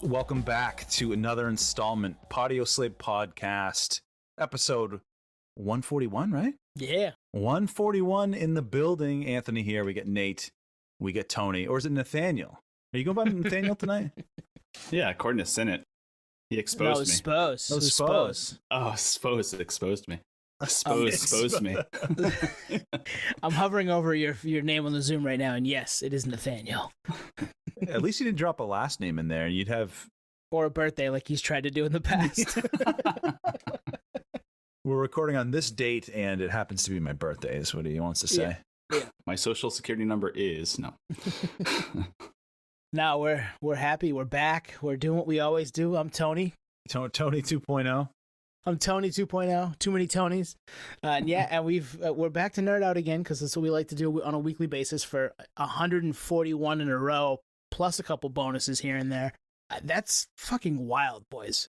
Welcome back to another installment, Podioslave podcast, episode 141, right? Yeah. 141 in the building. Anthony here. We get Nate. We get Tony. Or is it Nathaniel? Are you going by Nathaniel tonight? Yeah, according to Senate. He exposed me. Spose. Oh, Spose exposed me. Exposed me. I'm hovering over your name on the Zoom right now, and yes, it is Nathaniel. At least you didn't drop a last name in there. You'd have... Or a birthday like he's tried to do in the past. We're recording on this date, and it happens to be my birthday, is what he wants to say. Yeah. My social security number is... No. Now we're happy. We're back. We're doing what we always do. I'm Tony. Tony 2.0. I'm Tony 2.0. Too many Tonys. And we're back to Nerd Out again, because that's what we like to do on a weekly basis for 141 in a row, plus a couple bonuses here and there. That's fucking wild, boys.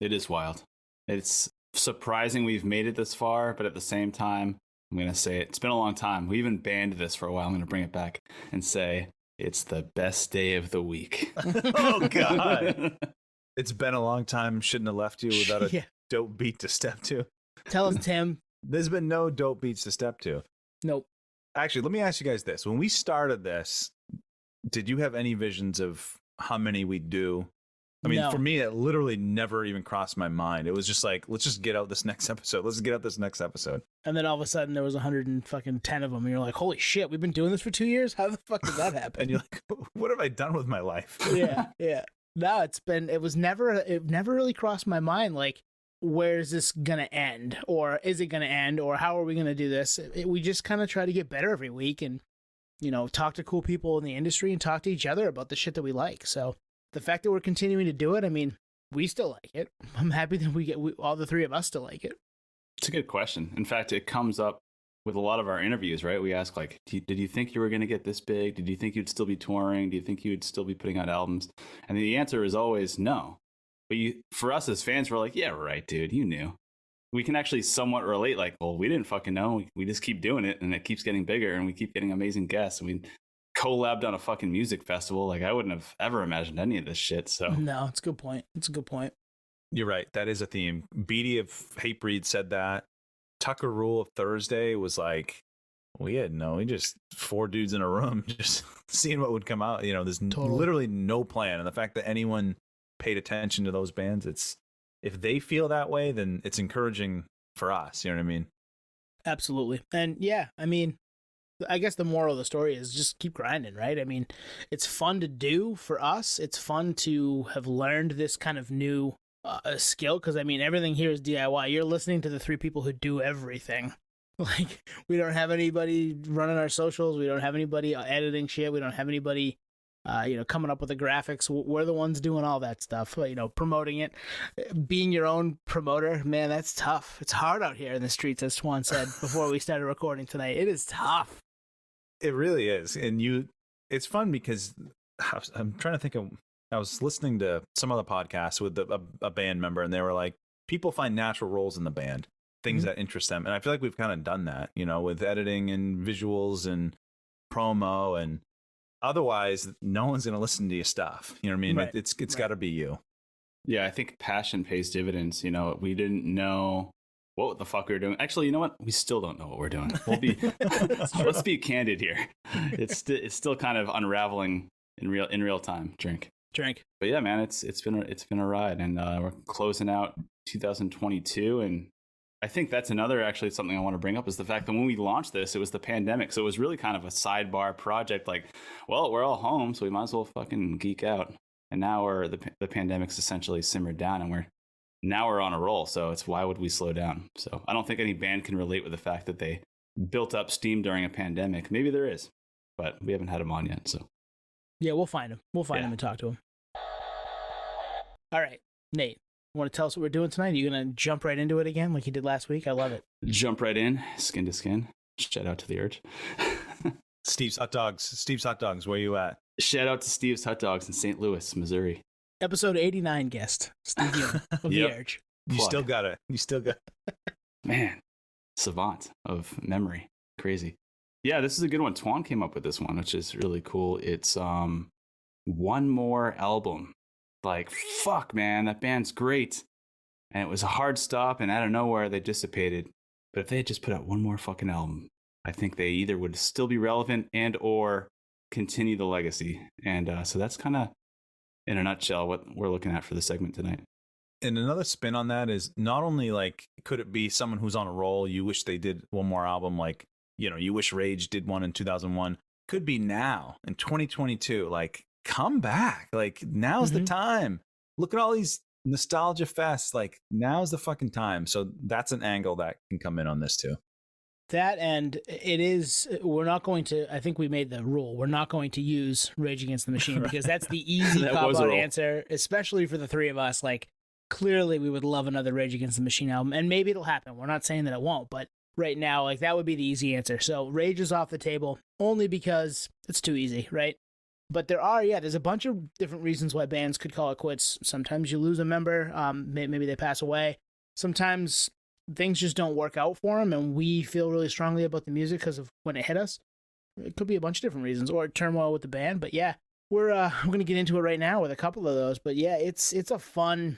It is wild. It's surprising we've made it this far, but at the same time, I'm going to say it's been a long time. We even banned this for a while. I'm going to bring it back and say it's the best day of the week. Oh, God. It's been a long time. Shouldn't have left you without a dope beat to step to. Tell us, Tim. There's been no dope beats to step to. Nope. Actually, let me ask you guys this. When we started this, did you have any visions of how many we'd do? I mean, No. For me, it literally never even crossed my mind. It was just like, let's just get out this next episode. Let's get out this next episode. And then all of a sudden there was 110 of them, and you're like, holy shit, we've been doing this for 2 years? How the fuck did that happen? And you're like, what have I done with my life? Yeah. No, it never really crossed my mind, like, where is this gonna end? Or is it gonna end? Or how are we gonna do this? We just kind of try to get better every week and, talk to cool people in the industry and talk to each other about the shit that we like. So the fact that we're continuing to do it, I mean, we still like it. I'm happy that all the three of us still like it. It's a good question. In fact, it comes up with a lot of our interviews, right? We ask, like, did you think you were going to get this big? Did you think you'd still be touring? Do you think you'd still be putting out albums? And the answer is always no. But for us as fans, we're like, yeah, right, dude, you knew. We can actually somewhat relate, like, well, we didn't fucking know. We just keep doing it, and it keeps getting bigger, and we keep getting amazing guests. And we collabed on a fucking music festival. Like, I wouldn't have ever imagined any of this shit. So No, it's a good point. You're right. That is a theme. Beatty of Hatebreed said that. Tucker Rule of Thursday was like, we just four dudes in a room just seeing what would come out. There's literally no plan. And the fact that anyone paid attention to those bands, if they feel that way, then it's encouraging for us. You know what I mean? Absolutely. And yeah, I mean, I guess the moral of the story is just keep grinding, right? I mean, it's fun to do for us. It's fun to have learned this kind of new skill, because I mean, everything here is DIY. You're listening to the three people who do everything. Like, we don't have anybody running our socials. We don't have anybody editing shit. We don't have anybody, coming up with the graphics. We're the ones doing all that stuff, promoting it. Being your own promoter, man, that's tough. It's hard out here in the streets, as Swan said before we started recording tonight. It is tough. It really is. And it's fun because I'm trying to think of, I was listening to some other podcasts with a band member, and they were like, people find natural roles in the band, things that interest them. And I feel like we've kind of done that, with editing and visuals and promo, and otherwise no one's going to listen to your stuff. You know what I mean? Right. It's got to be you. yeah, I think passion pays dividends. We didn't know what the fuck we were doing. Actually, you know what? We still don't know what we're doing. Let's be candid here. It's still kind of unraveling in real time. Drink. But yeah, man, it's been a ride, and we're closing out 2022, and I think that's actually something I want to bring up, is the fact that when we launched this, it was the pandemic, so it was really kind of a sidebar project. Like, well, we're all home, so we might as well fucking geek out. And now the pandemic's essentially simmered down, and we're on a roll. So it's, why would we slow down? So I don't think any band can relate with the fact that they built up steam during a pandemic. Maybe there is, but we haven't had them on yet. So Yeah, we'll find him. We'll find him and talk to him. All right, Nate, want to tell us what we're doing tonight? Are you going to jump right into it again like you did last week? I love it. Jump right in, skin to skin. Shout out to the Urge. Steve's Hot Dogs, where you at? Shout out to Steve's Hot Dogs in St. Louis, Missouri. Episode 89 guest, Steve Young of The Urge. You still got it. Man, savant of memory. Crazy. Yeah, this is a good one. Twan came up with this one, which is really cool. It's one more album like, fuck, man, that band's great. And it was a hard stop, and out of nowhere, they dissipated. But if they had just put out one more fucking album, I think they either would still be relevant and or continue the legacy. And so that's kind of, in a nutshell, what we're looking at for the segment tonight. And another spin on that is not only like, could it be someone who's on a roll, you wish they did one more album, like, you know, you wish Rage did one in 2001. Could be now in 2022, like, come back. Like, now's the time. Look at all these nostalgia fests. Like, now's the fucking time. So that's an angle that can come in on this too. That, and it is, we're not going to, I think we made the rule, we're not going to use Rage Against the Machine because that's the easy cop-out answer, especially for the three of us. Like, clearly we would love another Rage Against the Machine album, and maybe it'll happen. We're not saying that it won't, but right now, like, that would be the easy answer. So Rage is off the table only because it's too easy, right? But there's a bunch of different reasons why bands could call it quits. Sometimes you lose a member, maybe they pass away. Sometimes things just don't work out for them, and we feel really strongly about the music because of when it hit us. It could be a bunch of different reasons, or turmoil with the band. But yeah, we're going to get into it right now with a couple of those. But yeah, it's a fun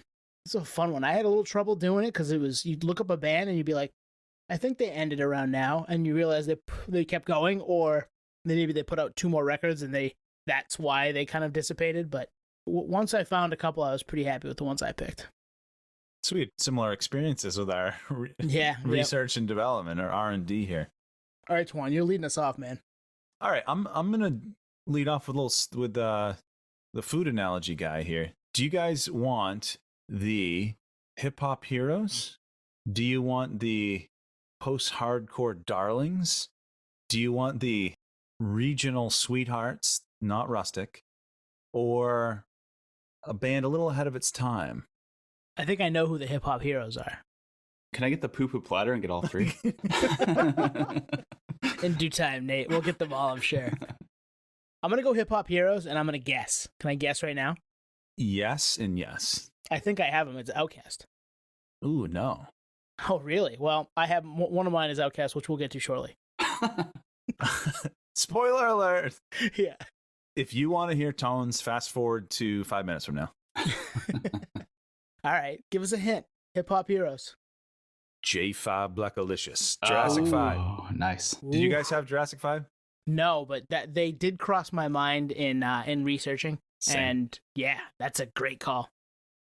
one. I had a little trouble doing it because you'd look up a band and you'd be like, I think they ended around now, and you realize they kept going, or maybe they put out 2 more records and that's why they kind of dissipated. But once I found a couple, I was pretty happy with the ones I picked. So we had similar experiences with our research and development, or R&D here. All right, Twan, you're leading us off, man. All right, I'm gonna lead off with the food analogy guy here. Do you guys want the hip hop heroes? Do you want the post-hardcore darlings? Do you want the regional sweethearts, not rustic, or a band a little ahead of its time? I think I know who the hip hop heroes are. Can I get the poo-poo platter and get all 3? In due time, Nate. We'll get them all, I'm sure. I'm going to go hip hop heroes, and I'm going to guess. Can I guess right now? Yes and yes. I think I have them. It's Outkast. Ooh, no. Oh, really? Well, I have one of mine is Outkast, which we'll get to shortly. Spoiler alert. Yeah. If you want to hear tones, fast forward to 5 minutes from now. All right. Give us a hint. Hip hop heroes. J5 Blackalicious. Jurassic 5. Oh, nice. Did you guys have Jurassic 5? No, but that they did cross my mind in researching. Same. And yeah, that's a great call.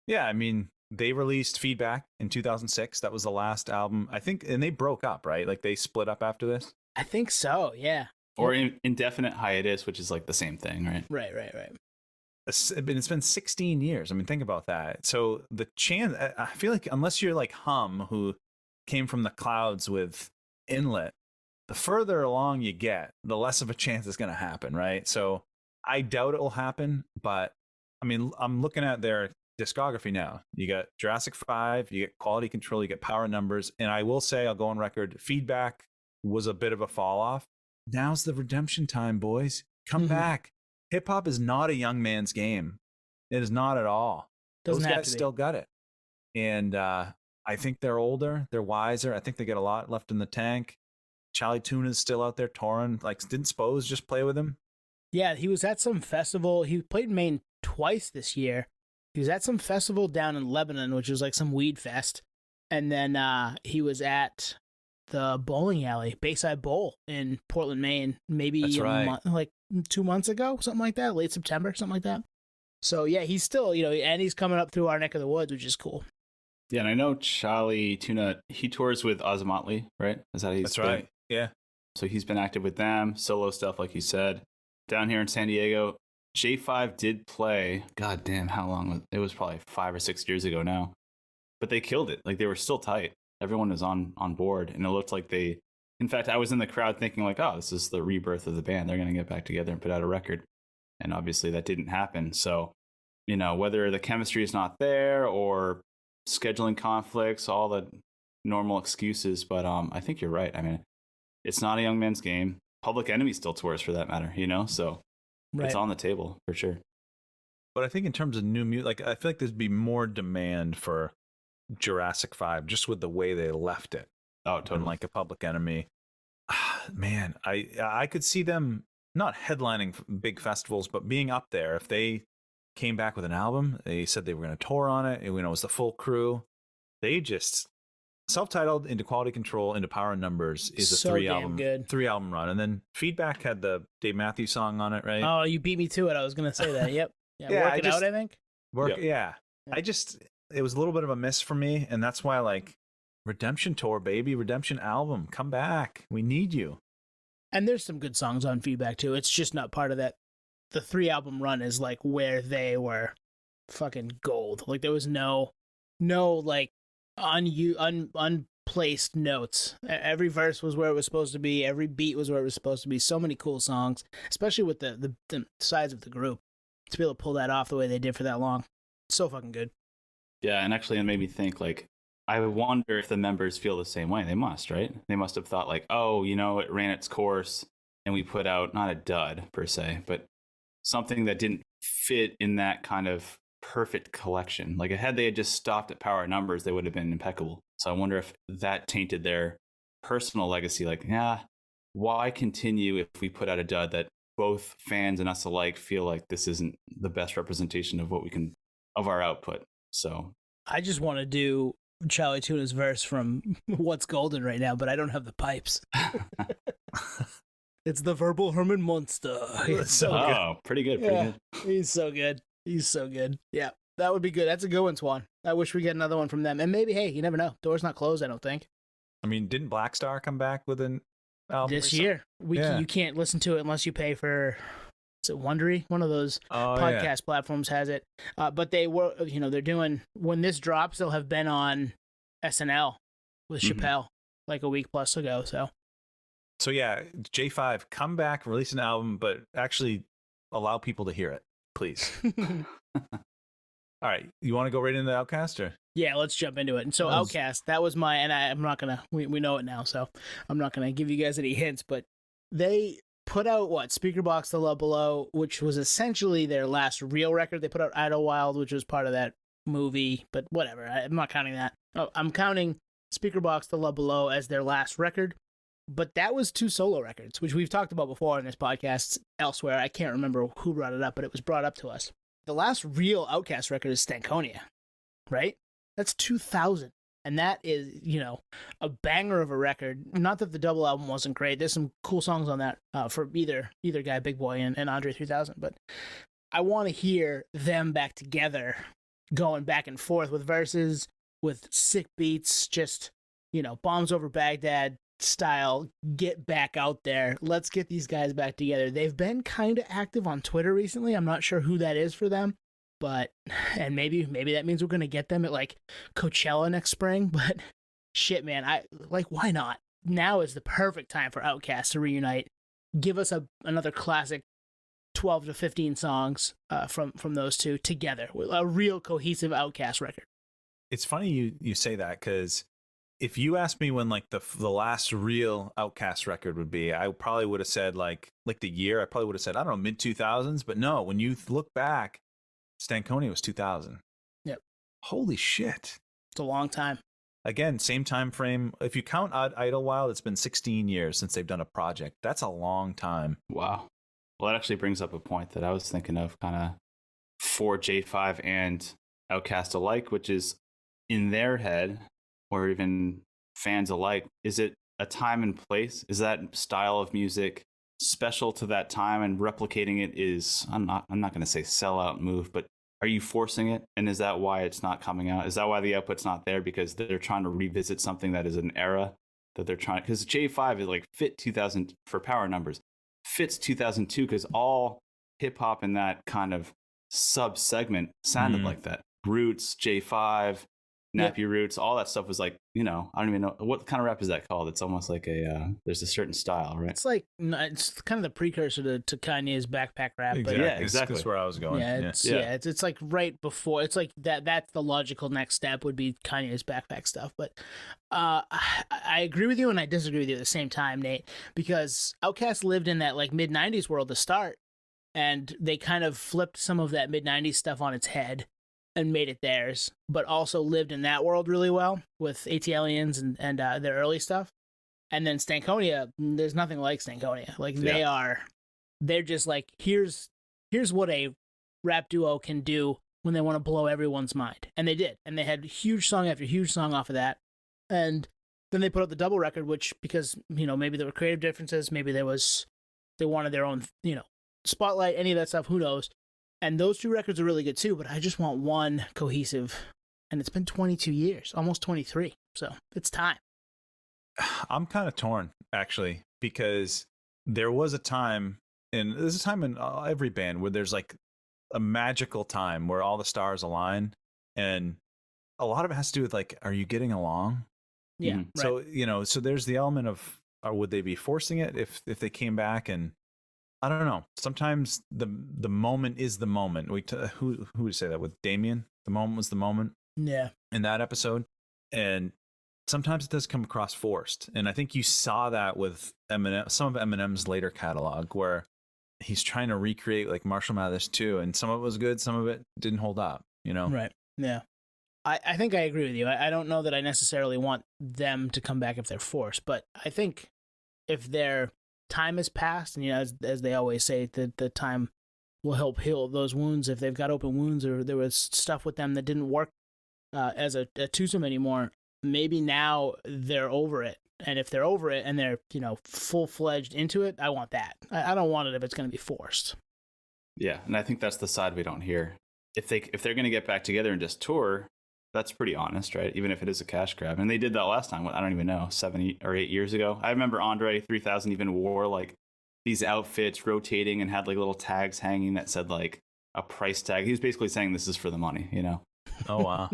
Yeah, I mean, they released Feedback in 2006. That was the last album, I think, and they broke up, right? Like, they split up after this? I think so, yeah. Or indefinite hiatus, which is like the same thing, right? Right. It's been 16 years. I mean, think about that. So the chance, I feel like unless you're like Hum, who came from the clouds with Inlet, the further along you get, the less of a chance it's going to happen, right? So I doubt it will happen, but I mean, I'm looking at their discography now. You got Jurassic 5, you get Quality Control, you get Power Numbers, and I will say, I'll go on record, Feedback was a bit of a fall off. Now's the redemption time, boys. Come back. Hip hop is not a young man's game. It is not at all. Those guys still got it. And I think they're older. They're wiser. I think they get a lot left in the tank. Charlie Tuna's still out there touring. Like, didn't Spose just play with him? Yeah, he was at some festival. He played in Maine twice this year. He was at some festival down in Lebanon, which was like some weed fest. And then he was at the bowling alley, Bayside Bowl in Portland, Maine, maybe like 2 months ago, something like that, late September, something like that. So yeah, he's still, and he's coming up through our neck of the woods, which is cool. Yeah, and I know Charlie Tuna, he tours with Ozymandias, right? Is that That's right. Yeah. So he's been active with them, solo stuff, like you said. Down here in San Diego, J5 did play, god damn, how long? It was probably 5 or 6 years ago now. But they killed it. Like, they were still tight. Everyone was on board, and it looked like they, in fact, I was in the crowd thinking like, oh, this is the rebirth of the band. They're going to get back together and put out a record. And obviously that didn't happen. So, whether the chemistry is not there or scheduling conflicts, all the normal excuses. But I think you're right. I mean, it's not a young man's game. Public Enemy still tours for that matter, so It's on the table for sure. But I think in terms of new music, like, I feel like there'd be more demand for Jurassic 5 just with the way they left it. Oh, totally. Like a Public Enemy. Man, I could see them not headlining big festivals, but being up there. If they came back with an album. They said they were going to tour on it. It was the full crew. They just self-titled Into Quality Control, Into Power and Numbers is a So three damn good. album run. And then Feedback had the Dave Matthews song on it, right? Oh, you beat me to it. I was gonna say that. Yep. Yeah, Yeah, Work It Out, I think. Yeah. It was a little bit of a miss for me, and that's why, like, Redemption Tour, baby, Redemption album, come back. We need you. And there's some good songs on Feedback too. It's just not part of that. The 3-album run is like where they were fucking gold. Like there was no like unplaced notes. Every verse was where it was supposed to be. Every beat was where it was supposed to be. So many cool songs, especially with the size of the group, to be able to pull that off the way they did for that long. So fucking good. Yeah, and actually it made me think, like, I wonder if the members feel the same way. They must, right? They must have thought, like, oh, it ran its course and we put out not a dud per se, but something that didn't fit in that kind of perfect collection. Like, had they just stopped at Power Numbers, they would have been impeccable. So I wonder if that tainted their personal legacy. Like, why continue if we put out a dud that both fans and us alike feel like this isn't the best representation of of our output? So I just want to do Charlie Tuna's verse from What's Golden right now, but I don't have the pipes. It's the verbal Herman Munster. He's so good. Pretty good. He's so good. He's so good. Yeah, that would be good. That's a good one, Swan. I wish we get another one from them. And maybe, hey, you never know. Door's not closed, I don't think. I mean, didn't Black Star come back with an album this year? You can't listen to it unless you pay for, is it Wondery? One of those podcast platforms has it. But they were, they're doing, when this drops, they'll have been on SNL with Chappelle like a week plus ago. So yeah, J5, come back, release an album, but actually allow people to hear it, please. All right, you want to go right into Outkast, or? Yeah, let's jump into it. And so Outkast, that was I'm not gonna, we know it now, so I'm not gonna give you guys any hints, but they put out Speakerbox The Love Below, which was essentially their last real record. They put out Idlewild, which was part of that movie, but whatever, I'm not counting that. I'm counting Speakerbox The Love Below as their last record. But that was 2 solo records, which we've talked about before in this podcast elsewhere. I can't remember who brought it up, but it was brought up to us. The last real Outkast record is Stankonia, right? That's 2000. And that is, a banger of a record. Not that the double album wasn't great. There's some cool songs on that for either guy, Big Boy and Andre 3000. But I want to hear them back together, going back and forth with verses, with sick beats, just, Bombs Over Baghdad style, get back out there. Let's get these guys back together. They've been kind of active on Twitter recently. I'm not sure who that is for them, and maybe that means we're going to get them at like Coachella next spring, but shit, man, why not? Now is the perfect time for Outkast to reunite. Give us another classic 12 to 15 songs from those two together. A real cohesive Outkast record. It's funny you say that, because if you asked me when like the last real Outkast record would be, I probably would have said like the year. I probably would have said, I don't know, mid 2000s. But no, when you look back, Stankonia was 2000. Yep. Holy shit. It's a long time. Again, same time frame. If you count Idlewild, it's been 16 years since they've done a project. That's a long time. Wow. Well, that actually brings up a point that I was thinking of kind of for J5 and Outkast alike, which is in their head, or even fans alike, is it a time and place? Is that style of music special to that time, and replicating it is, I'm not going to say sellout move, but are you forcing it? And is that why it's not coming out? Is that why the output's not there? Because they're trying to revisit something that is an era that they're trying, because J5 is like fit 2000 for Power Numbers, fits 2002, because all hip hop in that kind of sub segment sounded like that. Roots, J5, Nappy Roots, all that stuff was like, I don't even know what kind of rap is that called. It's almost like there's a certain style, right? It's like, it's kind of the precursor to Kanye's backpack rap. Exactly. But yeah, exactly. That's where I was going. It's like right before. It's like that's the logical next step would be Kanye's backpack stuff. But I agree with you and I disagree with you at the same time, Nate, because Outkast lived in that like mid 90s world to start, and they kind of flipped some of that mid 90s stuff on its head and made it theirs, but also lived in that world really well with ATLiens and their early stuff. And then Stankonia, there's nothing like Stankonia. Like they're just like, here's what a rap duo can do when they want to blow everyone's mind. And they did. And they had huge song after huge song off of that. And then they put out the double record, which, because, maybe there were creative differences, maybe they wanted their own, spotlight, any of that stuff, who knows. And those 2 records are really good too, but I just want one cohesive, and it's been 22 years, almost 23. So it's time. I'm kind of torn, actually, because there was a time, and there's a time in every band where there's like a magical time where all the stars align, and a lot of it has to do with like, are you getting along? Yeah. Right. So, so there's the element of, would they be forcing it if they came back? And I don't know. Sometimes the moment is the moment. Who would say that with Damien? The moment was the moment. Yeah. In that episode. And sometimes it does come across forced. And I think you saw that with Eminem, some of Eminem's later catalog, where he's trying to recreate like Marshall Mathers too. And some of it was good. Some of it didn't hold up, Right. Yeah. I think I agree with you. I don't know that I necessarily want them to come back if they're forced, but I think if their time has passed, and as they always say, the time will help heal those wounds. If they've got open wounds or there was stuff with them that didn't work as a twosome anymore, maybe now they're over it. And if they're over it and they're full-fledged into it, I want that. I don't want it if it's going to be forced. Yeah, and I think that's the side we don't hear. If they're going to get back together and just tour, that's pretty honest, right? Even if it is a cash grab. And they did that last time, I don't even know, 7 or 8 years ago. I remember Andre 3000 even wore like these outfits rotating and had like little tags hanging that said like a price tag. He was basically saying this is for the money, Oh, wow.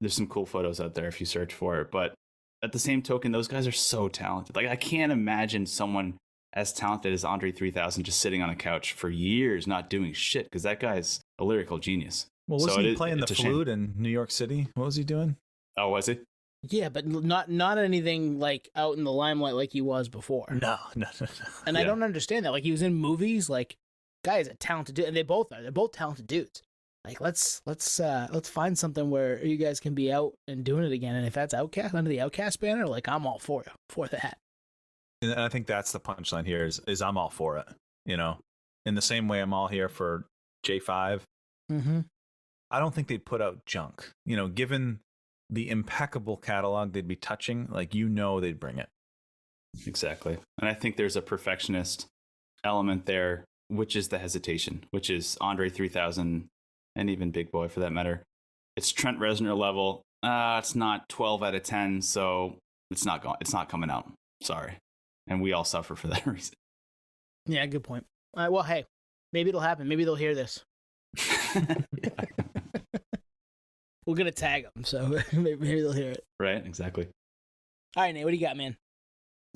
There's some cool photos out there if you search for it. But at the same token, those guys are so talented. Like, I can't imagine someone as talented as Andre 3000 just sitting on a couch for years not doing shit, because that guy's a lyrical genius. Well, wasn't he playing the flute in New York City? What was he doing? Oh, was he? Yeah, but not anything like out in the limelight like he was before. No. And I don't understand that. Like, he was in movies. Like, guy is a talented dude, and they both are. They're both talented dudes. Like, let's find something where you guys can be out and doing it again. And if that's Outkast, under the Outkast banner, like, I'm all for that. And I think that's the punchline here is I'm all for it. In the same way I'm all here for J5. Mm-hmm. I don't think they'd put out junk. Given the impeccable catalog they'd be touching, like, they'd bring it. Exactly. And I think there's a perfectionist element there, which is the hesitation, which is Andre 3000 and even Big Boy for that matter. It's Trent Reznor level. It's not 12 out of 10, so it's not coming out. Sorry. And we all suffer for that reason. Yeah, good point. All right, well, hey, maybe it'll happen. Maybe they'll hear this. We're going to tag them, so maybe they'll hear it. Right, exactly. All right, Nate, what do you got, man?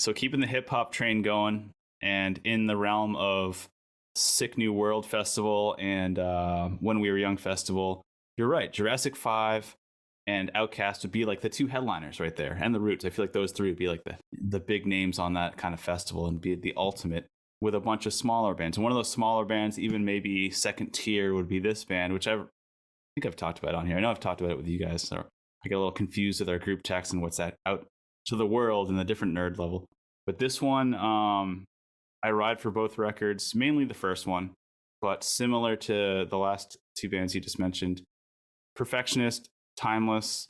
So keeping the hip-hop train going, and in the realm of Sick New World Festival and When We Were Young Festival, you're right, Jurassic 5 and Outkast would be like the 2 headliners right there, and the Roots. I feel like those 3 would be like the big names on that kind of festival and be the ultimate, with a bunch of smaller bands. And one of those smaller bands, even maybe second tier, would be this band, which I think I've talked about on here. I know I've talked about it with you guys, so I get a little confused with our group text and what's that out to the world and the different nerd level. But this one, I ride for both records, mainly the first one, but similar to the last 2 bands you just mentioned, perfectionist, timeless,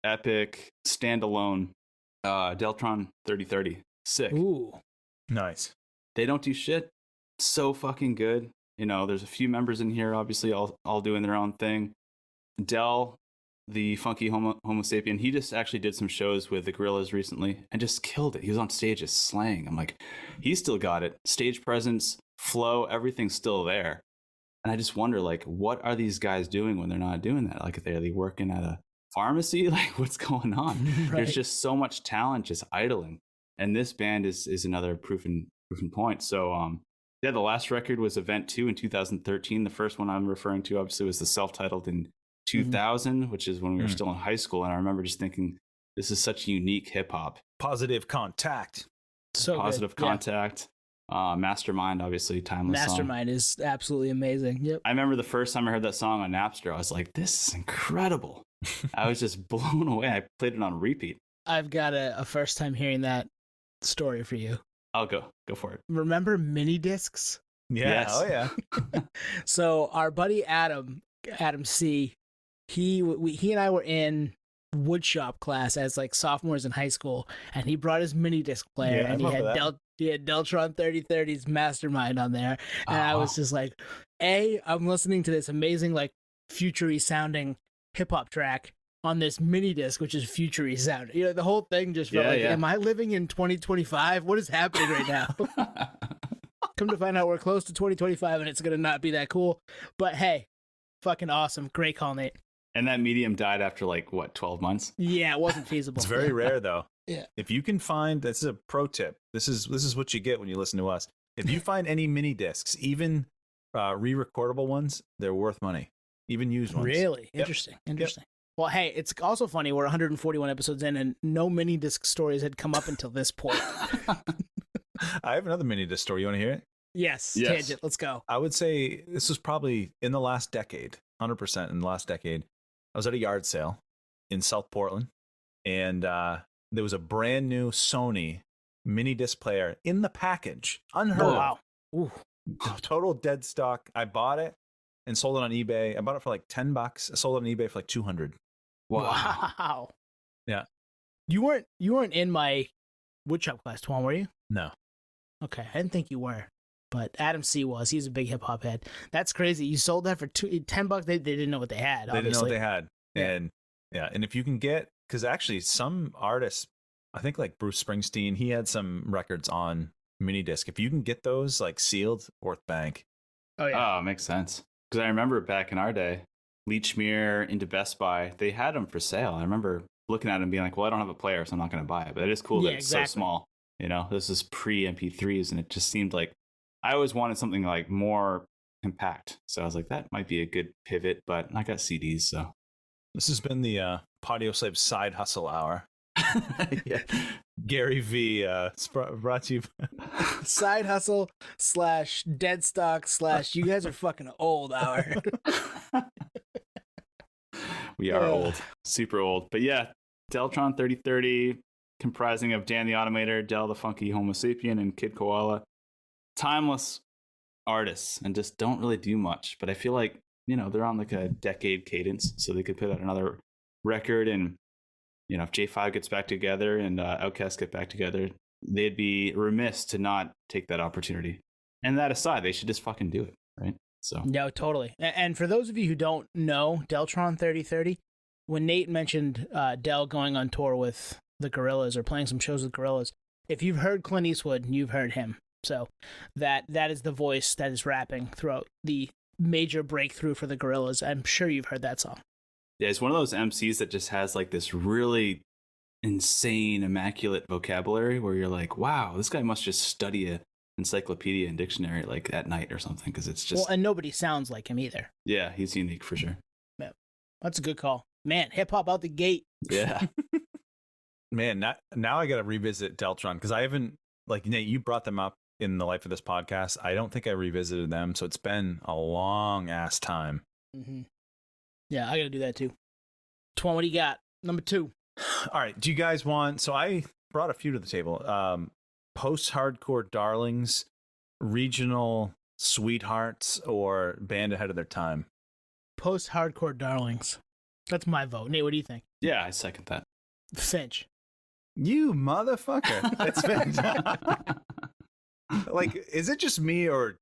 epic, standalone, Deltron 3030, sick. Ooh, nice. They don't do shit. So fucking good. There's a few members in here, obviously, all doing their own thing. Del, the funky homo sapien, he just actually did some shows with the Gorillaz recently and just killed it. He was on stage just slaying. I'm like, he's still got it. Stage presence, flow, everything's still there. And I just wonder, like, what are these guys doing when they're not doing that? Like, are they working at a pharmacy? Like, what's going on? Right. There's just so much talent just idling. And this band is another proven point. So, yeah, the last record was Event 2 in 2013. The first one I'm referring to, obviously, was the self-titled in 2000, which is when we were still in high school. And I remember just thinking, this is such unique hip-hop. Positive Contact. So Positive Contact. Yeah. Mastermind, obviously, timeless Mastermind song. Is absolutely amazing. Yep. I remember the first time I heard that song on Napster, I was like, this is incredible. I was just blown away. I played it on repeat. I've got a first time hearing that story for you. I'll go for it. Remember mini discs? Yeah. Yes. Oh yeah. So our buddy Adam C, he and I were in woodshop class as like sophomores in high school, and he brought his mini disc player, Yeah, I and he remember had that. he had Deltron 3030's Mastermind on there, and I was Oh. just like, I'm listening to this amazing like futury sounding hip hop track on this mini disc, which is futury sounding. You know, the whole thing just felt Yeah, like, yeah. am I living in 2025? What is happening right now? Come to find out, we're close to 2025, and it's gonna not be that cool. But hey, fucking awesome, great call, Nate. And that medium died after like what, 12 months? Yeah, it wasn't feasible. It's very rare though. Yeah. If you can find, this is a pro tip. This is what you get when you listen to us. If you find any mini discs, even re-recordable ones, they're worth money. Even used ones. Really Yep. interesting. Well, hey, it's also funny. We're 141 episodes in, and no mini disc stories had come up until this point. I have another mini disc story. You want to hear it? Yes, Yes. tangent. Let's go. I would say this was probably in the last decade, 100% in the last decade. I was at a yard sale in South Portland, and there was a brand new Sony mini disc player in the package. Unheard Oh, of. wow. Ooh. Total dead stock. I bought it and sold it on eBay. I bought it for like $10. I sold it on eBay for like 200. Wow. Yeah. You weren't in my woodshop class, Twan, were you? No. Okay, I didn't think you were. But Adam C was. He's a big hip hop head. That's crazy. You sold that for $10. They didn't know what they had. They didn't know what obviously. they had. Yeah. And yeah, and if you can get, because actually some artists, I think like Bruce Springsteen, he had some records on mini disc. If you can get those like sealed, worth bank. Oh yeah. Oh, makes sense. Because I remember back in our day, Leechmere into Best Buy, they had them for sale. I remember looking at them being like, well, I don't have a player, so I'm not going to buy it. But it is cool Yeah, that it's exactly. so small. You know, this is pre MP3s, and it just seemed like I always wanted something like more compact. So I was like, that might be a good pivot, but I got CDs, so. This has been the Podioslave Side Hustle Hour. Yeah. Gary V brought to you. Side hustle / dead stock / you guys are fucking old hour. We are Yeah. old, super old. But yeah, Deltron 3030, comprising of Dan the Automator, Del the Funky Homo Sapien, and Kid Koala. Timeless artists and just don't really do much. But I feel like, you know, they're on like a decade cadence, so they could put out another record. And, you know, if J5 gets back together and Outkast get back together, they'd be remiss to not take that opportunity. And that aside, they should just fucking do it, right? So No, totally. And for those of you who don't know Deltron 3030, when Nate mentioned Del going on tour with the Gorillaz or playing some shows with Gorillaz, if you've heard Clint Eastwood, you've heard him. So that is the voice that is rapping throughout the major breakthrough for the Gorillaz. I'm sure you've heard that song. yeah, it's one of those MCs that just has like this really insane, immaculate vocabulary where you're like, wow, this guy must just study a encyclopedia and dictionary like at night or something, because it's just Well, and nobody sounds like him either. yeah, he's unique for sure. That's a good call. Man, hip hop out the gate. Yeah. Man, now I got to revisit Deltron because I haven't, like, Nate, you brought them up in the life of this podcast. I don't think I revisited them, so it's been a long ass time. Mm-hmm. Yeah, I got to do that too. Twan, what do you got? Number 2. All right, do you guys want? So I brought a few to the table. Post-hardcore darlings, regional sweethearts, or band ahead of their time. Post-hardcore darlings. That's my vote. Nate, what do you think? Yeah, I second that. Finch. You motherfucker! That's fantastic. Like, is it just me, or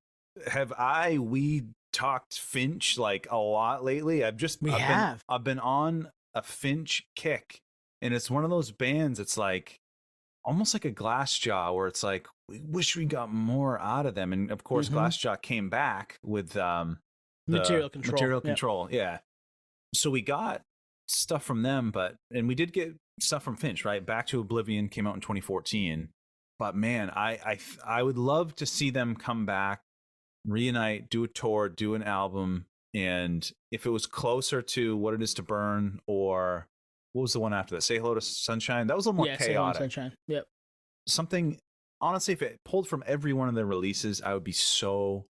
have we talked Finch like a lot lately? I've been on a Finch kick, and it's one of those bands. It's like almost like a Glassjaw, where it's like we wish we got more out of them. And of course, Mhm. Glassjaw came back with the Material Control. Material Yep. Control, yeah. So we got stuff from them, and we did get stuff from Finch, right? Back to Oblivion came out in 2014. But man, I would love to see them come back, reunite, do a tour, do an album, and if it was closer to What It Is to Burn, or what was the one after that? Say Hello to Sunshine. That was a little more Yeah, Say Hello to chaotic. Sunshine. Yep. Something, honestly, if it pulled from every one of their releases, I would be so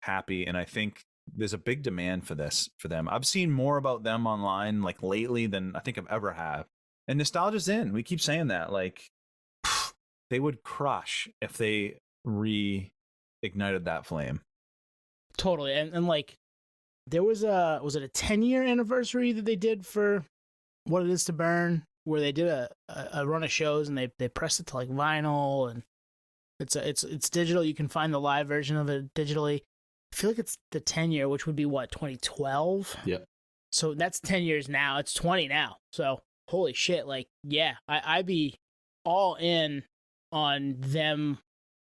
happy. And I think there's a big demand for this for them. I've seen more about them online like lately than I think I've ever have. And nostalgia's in. We keep saying that. Like, they would crush if they reignited that flame. Totally. And like, there was was it a 10-year anniversary that they did for What It Is to Burn, where they did a run of shows and they pressed it to like vinyl, and it's digital. You can find the live version of it digitally. I feel like it's the 10-year, which would be what, 2012? Yep. So that's 10 years now. It's 20 now. So holy shit, like, yeah, I'd be all in on them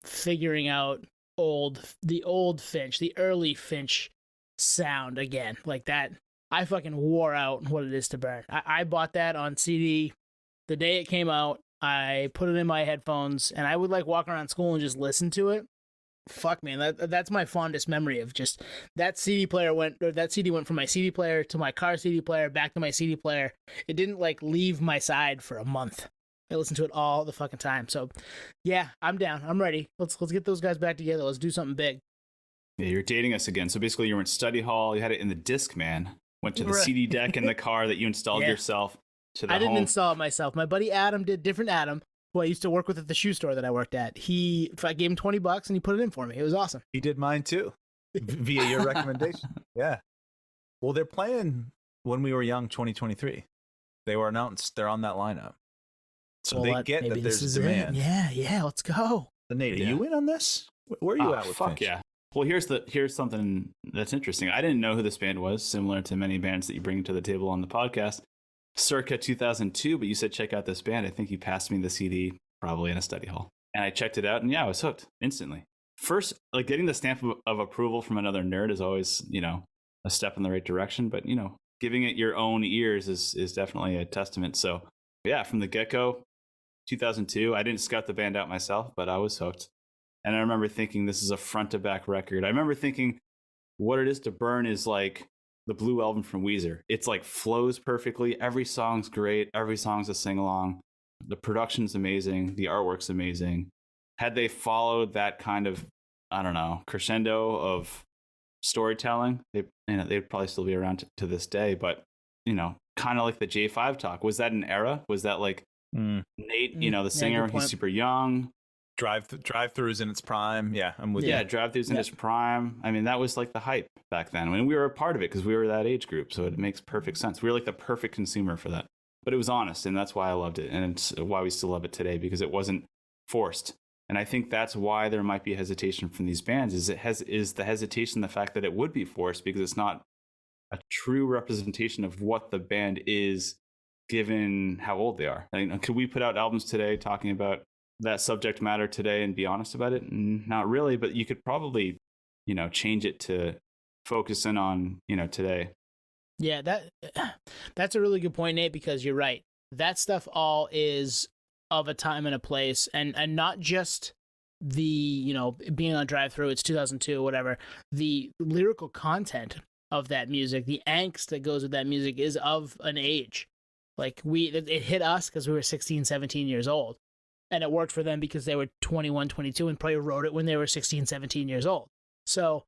figuring out the old Finch, the early Finch sound again. Like that, I fucking wore out What It Is to Burn. I bought that on CD the day it came out. I put it in my headphones, and I would like walk around school and just listen to it. Fuck, man, that's my fondest memory of just that CD went from my CD player to my car CD player, back to my CD player. It didn't like leave my side for a month. I listened to it all the fucking time. So yeah, I'm down. I'm ready. Let's get those guys back together. Let's do something big. Yeah, you're dating us again. So basically, you were in study hall. You had it in the Discman. Went to the CD deck in the car that you installed yourself. I didn't install it myself. My buddy Adam did. Different Adam, who I used to work with at the shoe store that I worked at. I gave him $20 and he put it in for me. It was awesome. He did mine too, via your recommendation. Yeah. Well, they're playing When We Were Young 2023. They were announced. They're on that lineup. So they get that there's demand. Yeah, let's go. So Nate, are you in on this? Where are you at with fuck Finch? Yeah. Well, here's something that's interesting. I didn't know who this band was, similar to many bands that you bring to the table on the podcast. Circa 2002, but you said check out this band. I think you passed me the CD probably in a study hall. And I checked it out, and yeah, I was hooked instantly. First, like getting the stamp of approval from another nerd is always, a step in the right direction. But, giving it your own ears is definitely a testament. So, yeah, from the get-go, 2002, I didn't scout the band out myself, but I was hooked. And I remember thinking this is a front-to-back record. I remember thinking What It Is to Burn is like the Blue Album from Weezer. It's like flows perfectly. Every song's great. Every song's a sing-along. The production's amazing. The artwork's amazing. Had they followed that kind of, I don't know, crescendo of storytelling, they'd probably still be around to this day. But, kind of like the J5 talk. Was that an era? Was that like Nate, the singer, he's super young. Drive-throughs in its prime. Yeah, I'm with you. Yeah, drive-throughs in its prime. I mean, that was like the hype back then. I mean, we were a part of it because we were that age group. So it makes perfect sense. We were like the perfect consumer for that. But it was honest, and that's why I loved it. And it's why we still love it today, because it wasn't forced. And I think that's why there might be hesitation from these bands, is the hesitation, the fact that it would be forced, because it's not a true representation of what the band is, given how old they are. I mean, could we put out albums today talking about that subject matter today and be honest about it? Not really, but you could probably, change it to focus in on, today. Yeah, that's a really good point, Nate, because you're right. That stuff all is of a time and a place, and not just the, being on drive-through, it's 2002, whatever. The lyrical content of that music, the angst that goes with that music is of an age. Like it hit us because we were 16, 17 years old. And it worked for them because they were 21, 22 and probably wrote it when they were 16, 17 years old. So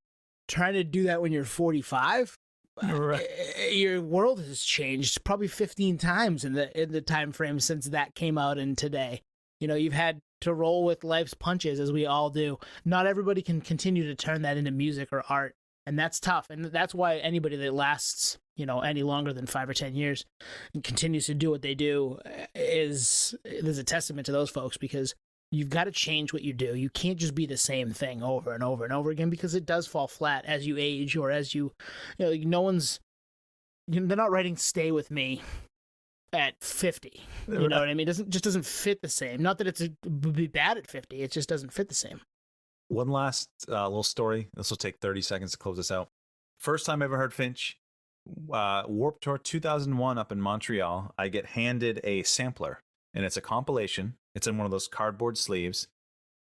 trying to do that when you're 45, right. Your world has changed probably 15 times in the time frame since that came out and today. You've had to roll with life's punches, as we all do. Not everybody can continue to turn that into music or art. And that's tough. And that's why anybody that lasts, any longer than 5 or 10 years and continues to do what they do there's a testament to those folks, because you've got to change what you do. You can't just be the same thing over and over and over again, because it does fall flat as you age, or as they're not writing Stay With Me at 50. You know what I mean? It doesn't fit the same. Not that it would be bad at 50. It just doesn't fit the same. One last little story. This will take 30 seconds to close this out. First time I ever heard Finch, Warped Tour 2001 up in Montreal. I get handed a sampler, and it's a compilation. It's in one of those cardboard sleeves.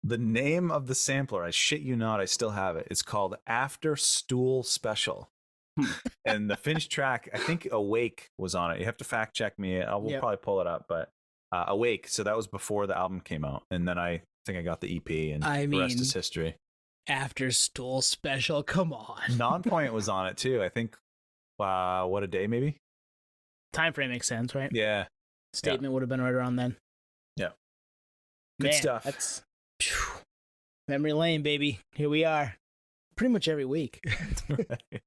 The name of the sampler, I shit you not, I still have it. It's called After Stool Special. And the Finch track, I think Awake was on it. You have to fact check me. We'll probably pull it up, but Awake. So that was before the album came out. And then I think I got the EP, and the rest is history. After Stool Special, come on. Nonpoint was on it too. I think, What a Day, maybe? Time frame makes sense, right? Yeah. Statement would have been right around then. Yeah. Good stuff. That's memory lane, baby. Here we are. pretty much every week. Right.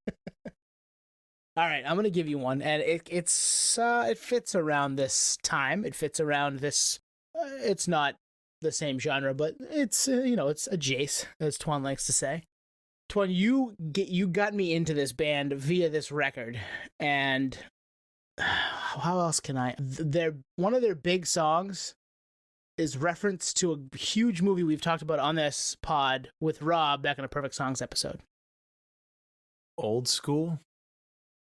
All right, I'm gonna give you one, and it fits around this time. It fits around this. It's not the same genre, but it's it's adjacent, as Twan likes to say. Twan, you got me into this band via this record, and how else can I? One of their big songs is reference to a huge movie we've talked about on this pod with Rob back in a Perfect Songs episode. Old school.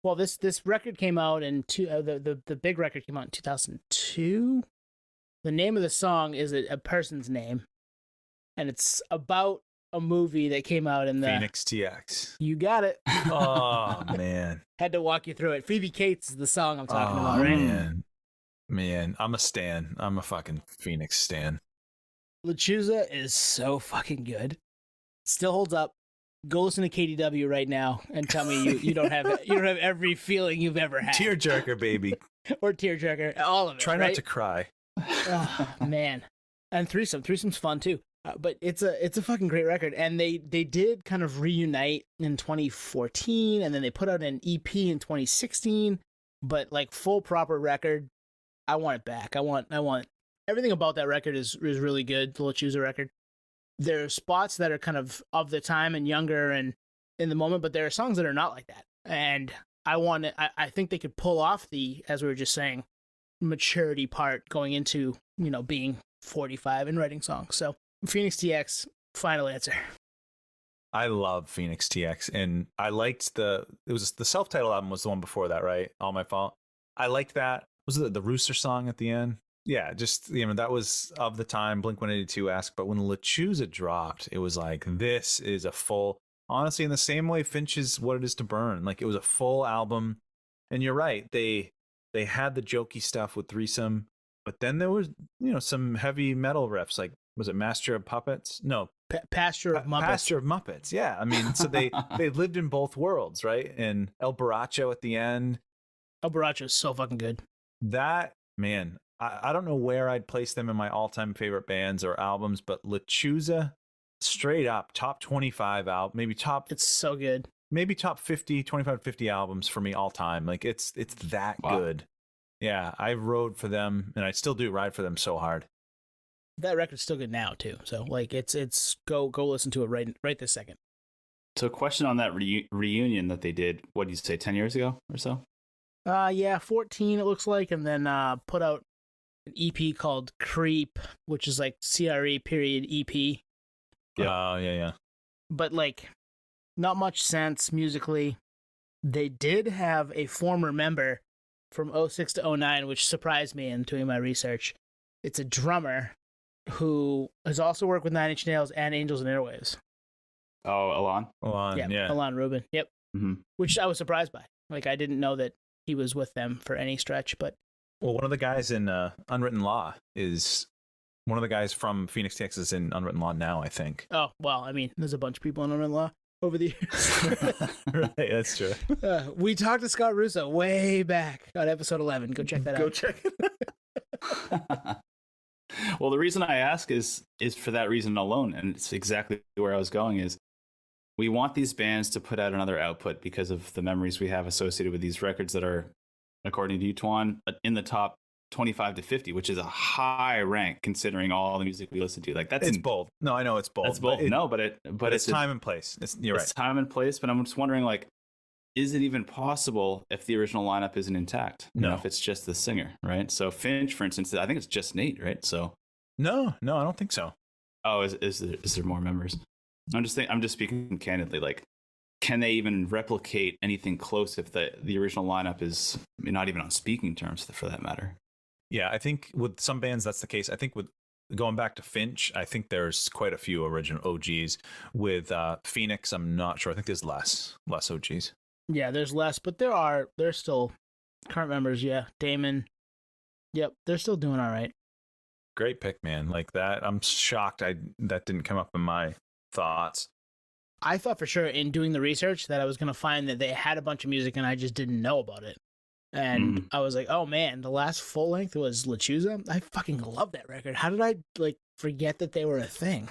Well, this record came out in the big record came out in 2002. The name of the song is a person's name, and it's about a movie that came out in the Phoenix TX. You got it. Oh man. Had to walk you through it. Phoebe Cates is the song I'm talking about, right? Man, I'm a stan. I'm a fucking Phoenix stan. Lechuza is so fucking good. Still holds up. Go listen to KDW right now and tell me you don't have every feeling you've ever had. Tearjerker, baby. Or tearjerker, all of it. Try right? not to cry. Oh, man. And threesome's fun too. But it's a fucking great record, and they did kind of reunite in 2014, and then they put out an EP in 2016. But like full proper record, I want it back. I want everything about that record is really good. The Lechuza record. There are spots that are kind of the time and younger and in the moment, but there are songs that are not like that. And I think they could pull off the, as we were just saying, maturity part going into, being 45 and writing songs. So Phoenix TX, final answer. I love Phoenix TX, and I liked the self-titled album was the one before that, right? All My Fault. I liked that. Was it the Rooster song at the end? Yeah, just, that was of the time, Blink-182-esque, but when Lechuza dropped, it was like, this is a full, honestly, in the same way Finch is What It Is to Burn, like it was a full album, and you're right, they had the jokey stuff with Threesome, but then there was, some heavy metal riffs, like, was it Master of Puppets? No. Pasture of Muppets. Pasture of Muppets, yeah, I mean, so they lived in both worlds, right? And El Borracho at the end. El Borracho is so fucking good. That, man, I don't know where I'd place them in my all-time favorite bands or albums, but Lechuza, straight up, top 25 album, maybe top... It's so good. Maybe top 50, 25, 50 albums for me all time. Like, it's that good. Yeah, I rode for them, and I still do ride for them so hard. That record's still good now, too. So, like, it's go listen to it right this second. So a question on that reunion that they did, what did you say, 10 years ago or so? Yeah, 14 it looks like, and then put out an EP called Creep, which is like CRE period EP. Yeah. Yeah. But like, not much sense musically. They did have a former member from 06 to 09, which surprised me in doing my research. It's a drummer who has also worked with Nine Inch Nails and Angels and Airwaves. Oh, Alon? Yeah. Alon Rubin. Yep. Mm-hmm. Which I was surprised by. Like, I didn't know that he was with them for any stretch, but... Well, one of the guys in Unwritten Law is one of the guys from Phoenix, Texas in Unwritten Law now, I think. Oh, well, I mean, there's a bunch of people in Unwritten Law over the years. Right, that's true. We talked to Scott Russo way back on episode 11. Go check that out. Go check it. Well, the reason I ask is for that reason alone, and it's exactly where I was going, is we want these bands to put out another output because of the memories we have associated with these records that are, according to you, Twan, in the top 25 to 50, which is a high rank considering all the music we listen to. Like it's bold. No, I know it's bold. It's bold. But it's time and place. You're right. It's time and place. But I'm just wondering, like, is it even possible if the original lineup isn't intact? No, if it's just the singer, right? So Finch, for instance, I think it's just Nate, right? So no, I don't think so. Oh, is there more members? I'm just speaking candidly. Like, can they even replicate anything close if the original lineup is not even on speaking terms, for that matter? Yeah, I think with some bands that's the case. I think with going back to Finch, I think there's quite a few original OGs. With Phoenix, I'm not sure. I think there's less OGs. Yeah, there's less, but there's still current members. Yeah, Damon. Yep, they're still doing all right. Great pick, man. Like that, I'm shocked that didn't come up in my thoughts. I thought for sure in doing the research that I was going to find that they had a bunch of music and I just didn't know about it. And I was like, oh man, the last full length was Lechuza. I fucking love that record. How did I forget that they were a thing?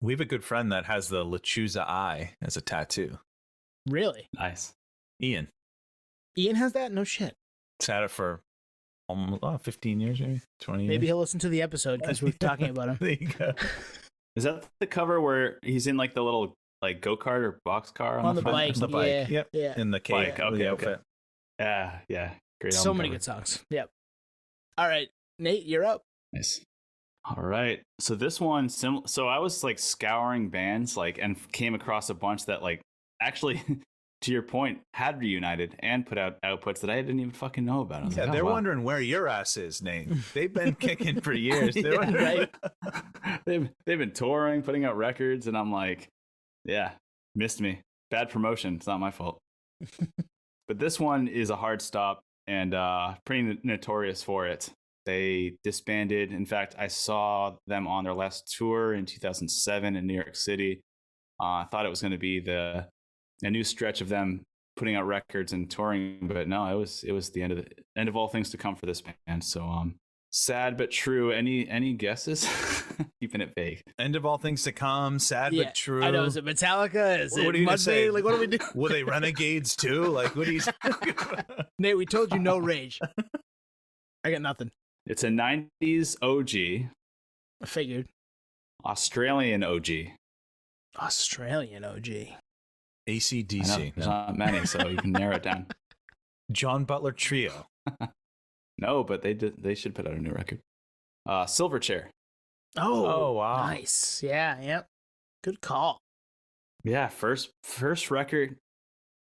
We have a good friend that has the Lechuza eye as a tattoo. Really? Nice. Ian. Ian has that? No shit. He's had it for almost 15 years, maybe 20 years. Maybe he'll listen to the episode because we're talking about him. There you go. Is that the cover where he's in like the little like go-kart or box car On the front? bike. The bike. Yeah. Yep. Yeah. In the cave. Bike, okay, the okay. outfit. Yeah. Great. So album many cover. good songs. Yep. All right, Nate, you're up. Nice. All right. So this one, so I was like scouring bands, like, and came across a bunch that, like, actually, to your point, had reunited and put out outputs that I didn't even fucking know about. I was Yeah, like, oh, they're wow. wondering where your ass is, Nate. They've been kicking for years. They're Yeah, right. they've been touring, putting out records, and I'm like, yeah, missed me. Bad promotion. It's not my fault. But this one is a hard stop and pretty notorious for it. They disbanded. In fact, I saw them on their last tour in 2007 in New York City. I thought it was going to be a new stretch of them putting out records and touring, but no, it was the end of all things to come for this band. So sad but true. Any guesses? Keeping it vague. End of all things to come. Sad but true. I know. Is it Metallica? Is What it are you gonna say? Mudvayne? Like, what do we do? Were they renegades too? Like, what do you? Nate, we told you no rage. I got nothing. It's a 90s OG, I figured. Australian OG. Australian OG. I know, AC/DC. there's not many, so you can narrow it down. John Butler Trio. No, but they should put out a new record. Silverchair. Oh, wow. nice. Yeah, yep. Good call. Yeah, first record,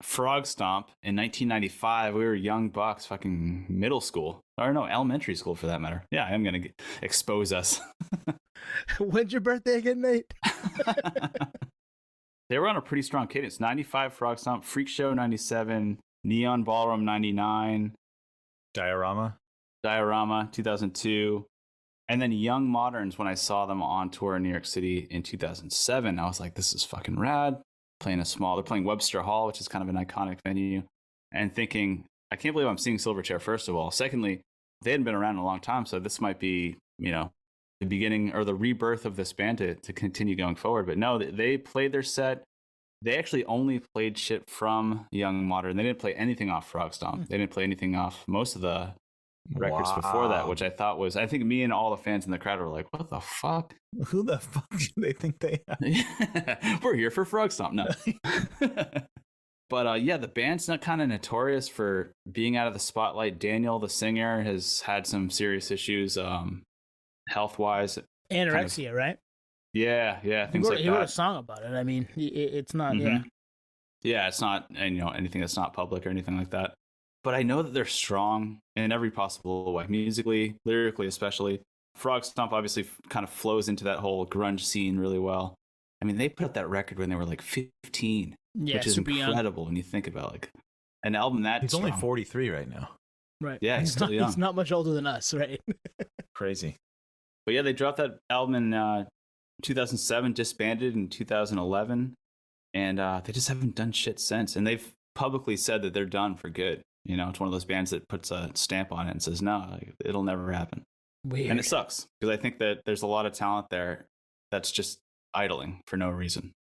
Frog Stomp in 1995. We were young bucks, fucking middle school. Or no, elementary school for that matter. Yeah, I am going to expose us. When's your birthday again, Nate? They were on a pretty strong cadence. 95 Frog Stomp, Freak Show 97, Neon Ballroom 99, Diorama. 2002. And then Young Moderns, when I saw them on tour in New York City in 2007, I was like, this is fucking rad. They're playing Webster Hall, which is kind of an iconic venue. And thinking, I can't believe I'm seeing Silverchair, first of all. Secondly, they hadn't been around in a long time, so this might be, the beginning or the rebirth of this band to continue going forward. But no, they played their set. They actually only played shit from Young Modern. They didn't play anything off Frog Stomp. They didn't play anything off most of the records before that, which I think me and all the fans in the crowd were like, what the fuck? Who the fuck do they think they are? We're here for Frog Stomp. No. But yeah, the band's not kind of notorious for being out of the spotlight. Daniel, the singer, has had some serious issues health-wise. Anorexia, right? Yeah, things like that. He wrote a song about it. I mean, it's not, Yeah, it's not, anything that's not public or anything like that. But I know that they're strong in every possible way, musically, lyrically, especially. Frog Stomp obviously kind of flows into that whole grunge scene really well. I mean, they put out that record when they were like 15, which is incredible when you think about like an album that He's strong. only 43 right now. Right. Yeah, he's still young. He's not much older than us, right? Crazy. But yeah, they dropped that album in 2007, disbanded in 2011, and they just haven't done shit since. And they've publicly said that they're done for good. It's one of those bands that puts a stamp on it and says, no, it'll never happen. Weird. And it sucks because I think that there's a lot of talent there that's just idling for no reason.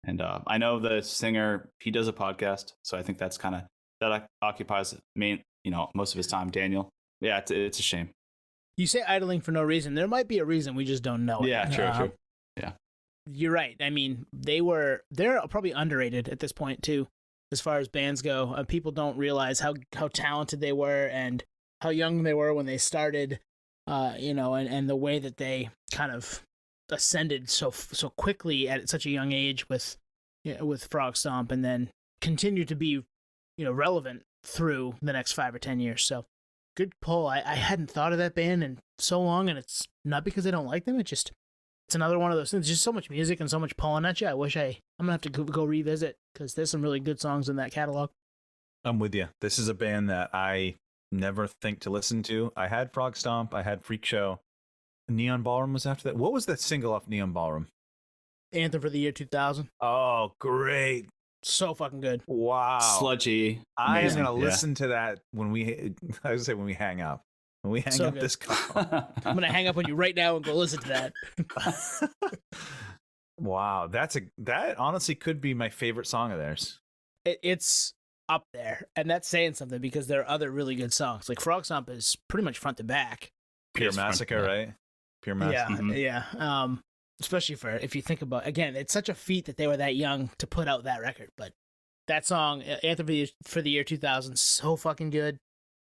And I know the singer, he does a podcast. So I think that's that occupies most of his time, Daniel. Yeah, it's a shame. You say idling for no reason. There might be a reason, we just don't know it. Yeah, true. Yeah. You're right. I mean, they're probably underrated at this point too, as far as bands go. People don't realize how talented they were and how young they were when they started, and the way that they kind of ascended so quickly at such a young age with Frog Stomp, and then continue to be, relevant through the next 5 or 10 years. So good pull. I hadn't thought of that band in so long, and it's not because I don't like them. It's another one of those things. Just so much music and so much pulling at you. I'm gonna have to go revisit because there's some really good songs in that catalog. I'm with you. This is a band that I never think to listen to. I had Frog Stomp. I had Freak Show. Neon Ballroom was after that. What was that single off Neon Ballroom? Anthem for the Year 2000. Oh, great. So fucking good. Wow. Sludgy. I am Amazing. going to listen to that when we hang up. When we hang So up good. this call. I'm gonna hang up on you right now and go listen to that. Wow, that honestly could be my favorite song of theirs. It's up there, and that's saying something because there are other really good songs. Like Frog Stomp is pretty much front to back. Pure It's front- Massacre, yeah. right? Pure Massacre. Yeah. Especially for if you think about, again, it's such a feat that they were that young to put out that record. But that song, Anthem for the Year 2000, so fucking good.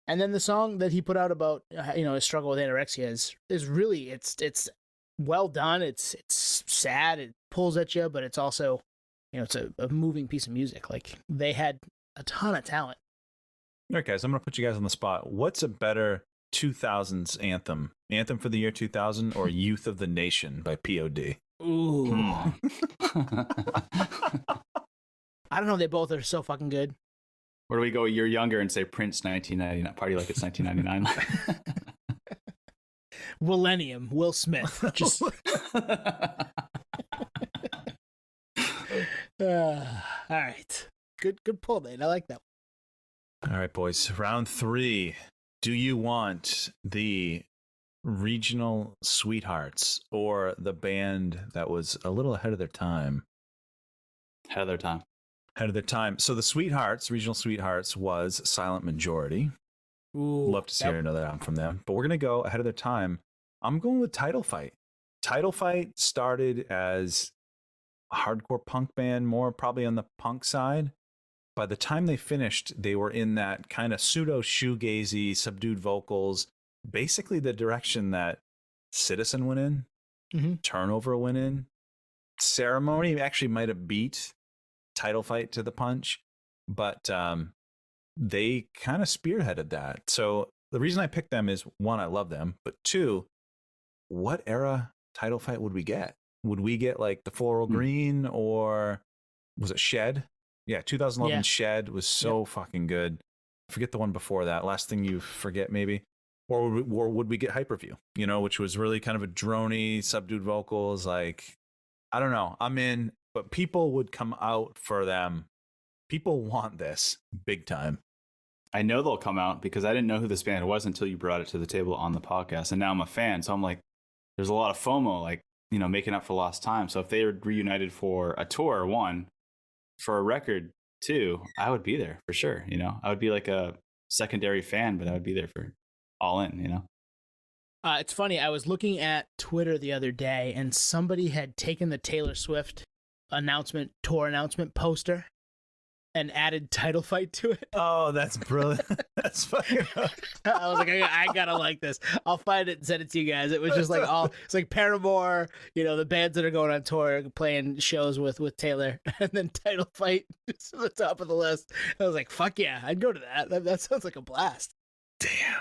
And then the song that he put out about his struggle with anorexia is really it's well done. It's sad. It pulls at you, but it's also it's a moving piece of music. Like they had a ton of talent. All right, guys, I'm gonna put you guys on the spot. What's a better 2000s anthem? Anthem for the Year 2000 or Youth of the Nation by POD? Ooh, Hmm. I don't know. They both are so fucking good. Where do we go a year younger and say Prince 1999? Party like it's 1999. Millennium, Will Smith. Just all right. Good pull, man. I like that one. All right, boys. Round 3. Do you want the regional sweethearts or the band that was a little ahead of their time? Ahead of their time. Ahead of their time. So the Sweethearts, regional Sweethearts, was Silent Majority. Ooh, Love to see another album from them. But we're going to go ahead of their time. I'm going with Title Fight. Title Fight started as a hardcore punk band, more probably on the punk side. By the time they finished, they were in that kind of pseudo shoegazy, subdued vocals, basically the direction that Citizen went in, Turnover went in. Ceremony actually might have beat Title Fight to the punch, but they kind of spearheaded that. So the reason I picked them is, one, I love them, but two, what era Title Fight would we get? Would we get like the Floral Green, or was it Shed? Yeah, 2011 Shed was so fucking good. Forget the one before that. Last Thing You Forget, maybe. Or would we get Hyperview, which was really kind of a droney, subdued vocals. Like, I don't know. I'm in, but people would come out for them. People want this big time. I know they'll come out because I didn't know who this band was until you brought it to the table on the podcast. And now I'm a fan. So I'm like, there's a lot of FOMO, like, making up for lost time. So if they were reunited for a tour, one, for a record, two, I would be there for sure. I would be like a secondary fan, but I would be there for all in, It's funny. I was looking at Twitter the other day, and somebody had taken the Taylor Swift tour announcement poster and added Title Fight to it. Oh, that's brilliant. That's fucking. I was like, I gotta like this. I'll find it and send it to you guys. It was just like it's like Paramore, the bands that are going on tour, playing shows with Taylor, and then Title Fight is at the top of the list. I was like, fuck yeah, I'd go to that. That sounds like a blast. Damn.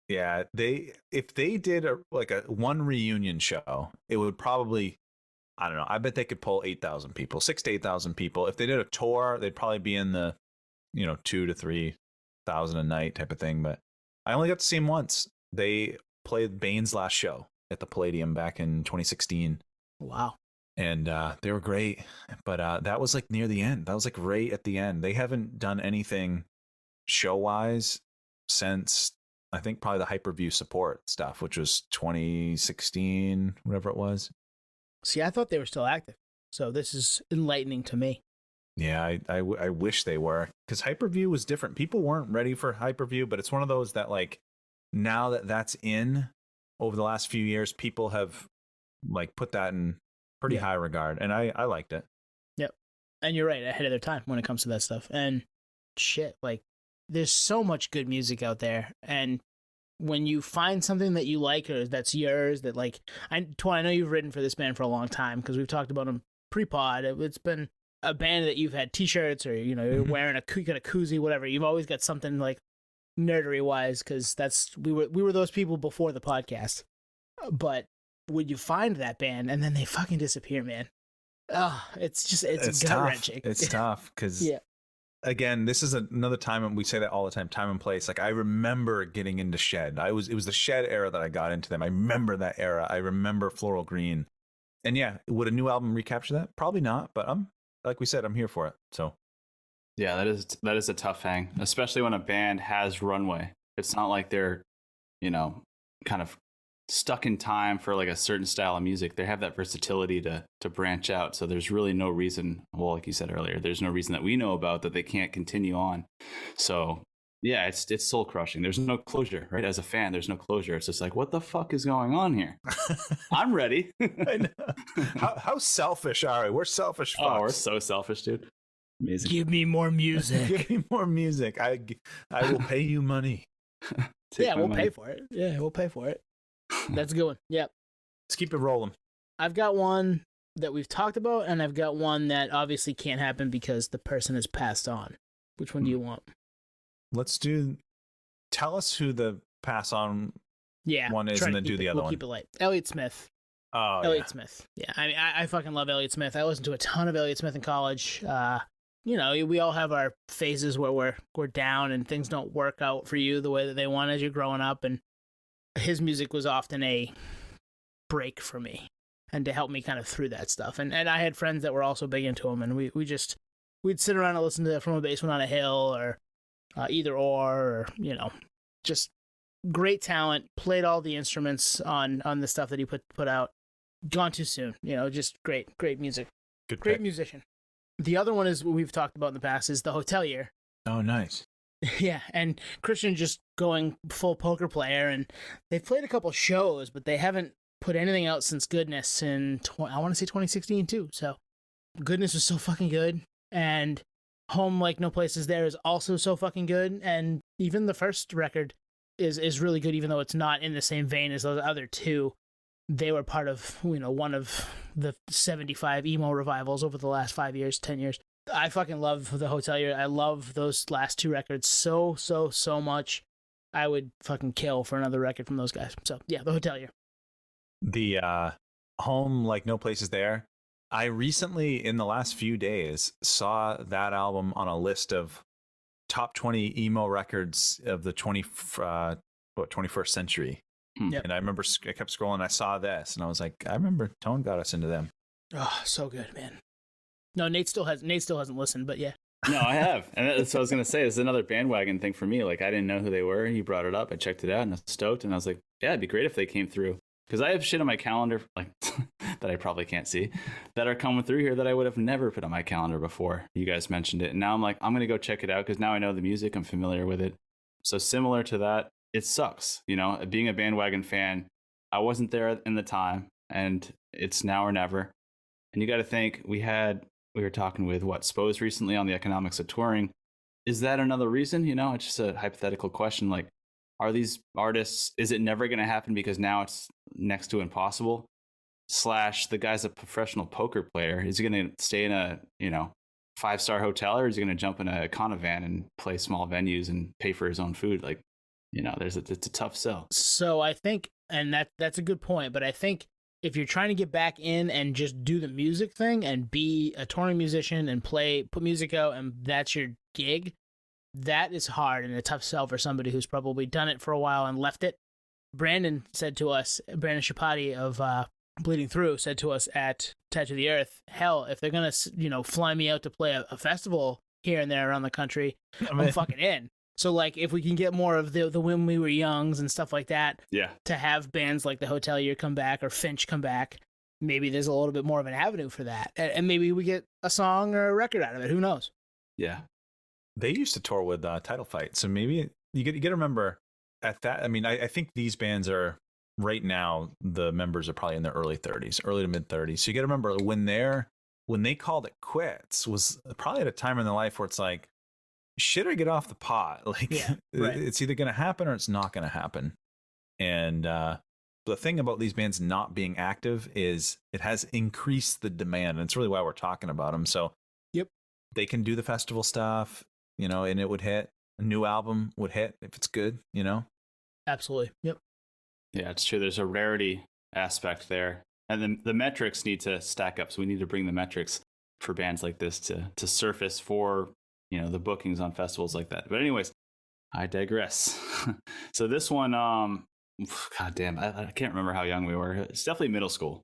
Yeah, if they did a one reunion show, it would probably, I don't know, I bet they could pull 8,000 people, 6,000 to 8,000 people. If they did a tour, they'd probably be in the 2,000 to 3,000 a night type of thing. But I only got to see them once. They played Bane's last show at the Palladium back in 2016. Wow. And they were great, but that was like near the end. That was like right at the end. They haven't done anything show wise since, I think, probably the Hyperview Support stuff, which was 2016, whatever it was. See, I thought they were still active, so this is enlightening to me. Yeah, I wish they were, because Hyperview was different. People weren't ready for Hyperview, but it's one of those that, like, now that that's in over the last few years, people have like put that in pretty high regard, and I liked it. Yep, and you're right, ahead of their time when it comes to that stuff. And shit, like, there's so much good music out there, and when you find something that you like or that's yours, that, like, Twan, I know you've written for this band for a long time because we've talked about them pre-pod. It's been a band that you've had T-shirts, or you're wearing a koozie, whatever. You've always got something like nerdery wise, because we were those people before the podcast. But when you find that band and then they fucking disappear, man, it's gut wrenching. It's tough because again, this is another time, and we say that all the time, time and place. Like, I remember getting into Shed. It was the Shed era that I got into them. I remember that era. I remember Floral Green. And yeah, would a new album recapture that? Probably not, but like we said, I'm here for it. So yeah, that is a tough hang, especially when a band has runway. It's not like they're, kind of stuck in time for like a certain style of music. They have that versatility to branch out. So there's really no reason, well, like you said earlier, there's no reason that we know about that they can't continue on. So yeah, it's soul crushing. There's no closure, right? As a fan, there's no closure. It's just like, what the fuck is going on here? I'm ready. I know. How selfish are we? We're selfish fucks. Oh, we're so selfish, dude. Amazing. Give me more music. Give me more music. I will pay you money. Yeah, we'll pay for it. Yeah, we'll pay for it. That's a good one. Yep. Let's keep it rolling. I've got one that we've talked about, and I've got one that obviously can't happen because the person has passed on. Which one do you want? Tell us who the pass on Yeah, one is, and then do the other we'll one. keep it light. Elliott Smith. Oh, Elliott Smith. Yeah, I mean, I fucking love Elliott Smith. I listened to a ton of Elliott Smith in college. You know, we all have our phases where we're down and things don't work out for you the way that they want as you're growing up, and his music was often a break for me and to help me kind of through that stuff. And I had friends that were also big into him, and we'd sit around and listen to From a Basement on a Hill or Either or, you know, just great talent. Played all the instruments on the stuff that he put out. Gone too soon, you know, just great music. Great pick. Musician. The other one is what we've talked about in the past is The Hotelier. Oh, nice. Yeah, and Christian just going full poker player, and they've played a couple shows, but they haven't put anything out since Goodness in, I want to say 2016 too. So Goodness was so fucking good, and Home Like No Place Is There is also so fucking good, and even the first record is really good, even though it's not in the same vein as those other two. They were part of, you know, one of the 75 emo revivals over the last 5 years, 10 years. I fucking love The Hotelier. I love those last two records so much. I would fucking kill for another record from those guys. So, yeah, The Hotelier. The Home Like No Place Is There. I recently, in the last few days, saw that album on a list of top 20 emo records of the 21st century. Yep. And I remember I kept scrolling, and I saw this, and I was like, I remember Tone got us into them. Oh, so good, man. No, Nate still hasn't listened, but yeah. No, I have. And that's what I was going to say. It's another bandwagon thing for me. Like, I didn't know who they were. He brought it up. I checked it out, and I was stoked. And I was like, yeah, it'd be great if they came through. Because I have shit on my calendar, like, that I probably can't see, that are coming through here that I would have never put on my calendar before. You guys mentioned it. And now I'm like, I'm going to go check it out because now I know the music. I'm familiar with it. So similar to that, it sucks. You know, being a bandwagon fan, I wasn't there in the time, and it's now or never. And you got to think, we were talking with Spose recently on the economics of touring. Is that another reason? You know, it's just a hypothetical question. Like, are these artists, is it never going to happen because now it's next to impossible? / the guy's a professional poker player. Is he going to stay in a, you know, 5-star hotel, or is he going to jump in a Econovan and play small venues and pay for his own food? Like, you know, it's a tough sell. So I think, and that's a good point, but I think if you're trying to get back in and just do the music thing and be a touring musician and put music out, and that's your gig, that is hard and a tough sell for somebody who's probably done it for a while and left it. Brandon Chapati of Bleeding Through said to us at Tattoo the Earth, hell, if they're going to, you know, fly me out to play a festival here and there around the country, I'm fucking in. So, like, if we can get more of the When We Were Youngs and stuff like that, yeah, to have bands like The Hotelier come back or Finch come back, maybe there's a little bit more of an avenue for that. And maybe we get a song or a record out of it. Who knows? Yeah. They used to tour with Title Fight. So maybe you got to remember at that. I mean, I think these bands are right now, the members are probably in their early to mid 30s. So you got to remember when they called it quits was probably at a time in their life where it's like, shit or get off the pot. Like, yeah, right. It's either going to happen or it's not going to happen. And the thing about these bands not being active is it has increased the demand. And it's really why we're talking about them. So yep, they can do the festival stuff, you know, and it would hit. A new album would hit if it's good, you know? Absolutely. Yep. Yeah, it's true. There's a rarity aspect there. And then the metrics need to stack up. So we need to bring the metrics for bands like this to surface for, you know, the bookings on festivals like that. But anyways, I digress. So this one, God damn, I can't remember how young we were. It's definitely middle school.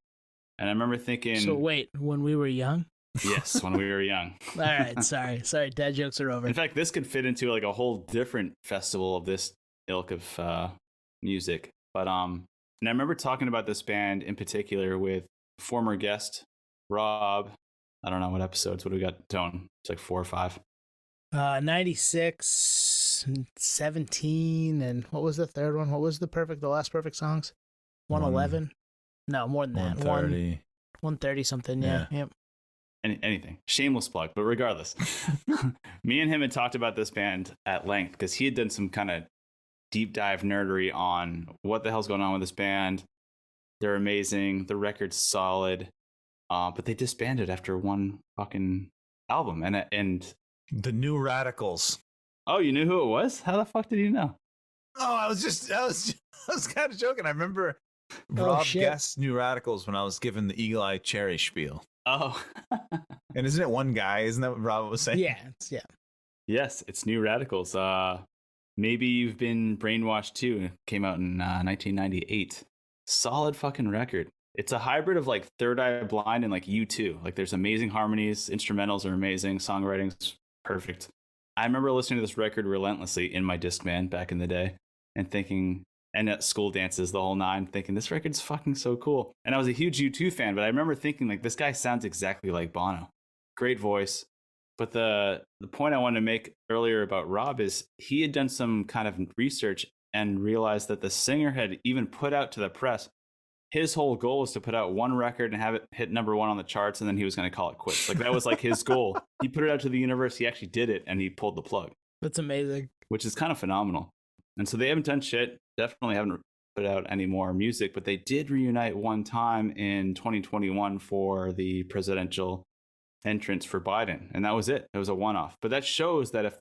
And I remember thinking... So wait, when we were young? Yes, when we were young. All right, sorry, dad jokes are over. In fact, this could fit into like a whole different festival of this ilk of music. But And I remember talking about this band in particular with former guest Rob. I don't know what episodes. What do we got? Tone. It's like 4 or 5. 96, 17, and what was the third one? What was the last perfect songs? 111? No, more than that. 130. 130 something, yeah. Yep. Anything. Shameless plug, but regardless. Me and him had talked about this band at length because he had done some kind of deep dive nerdery on what the hell's going on with this band. They're amazing. The record's solid. But they disbanded after one fucking album. And The New Radicals. oh, you knew who it was? How the fuck did you know? Oh, I was kind of joking. I remember Rob guessed New Radicals when I was given the Eagle Eye Cherry spiel. Oh. And isn't it one guy? Isn't that what Rob was saying? Yeah, Yes, it's New Radicals. Maybe You've Been Brainwashed too. It came out in 1998. Solid fucking record. It's a hybrid of like Third Eye Blind and like U2. Like there's amazing harmonies, instrumentals are amazing, songwriting's perfect. I remember listening to this record relentlessly in my Discman back in the day and thinking, and at school dances the whole nine, thinking this record's fucking so cool. And I was a huge U2 fan, but I remember thinking like this guy sounds exactly like Bono. Great voice. But the point I wanted to make earlier about Rob is he had done some kind of research and realized that the singer had even put out to the press his whole goal was to put out one record and have it hit number 1 on the charts, and then he was going to call it quits. Like that was like his goal. He put it out to the universe. He actually did it, and he pulled the plug. That's amazing. Which is kind of phenomenal. And so they haven't done shit. Definitely haven't put out any more music, but they did reunite one time in 2021 for the presidential entrance for Biden, and that was it. It was a one-off. But that shows that if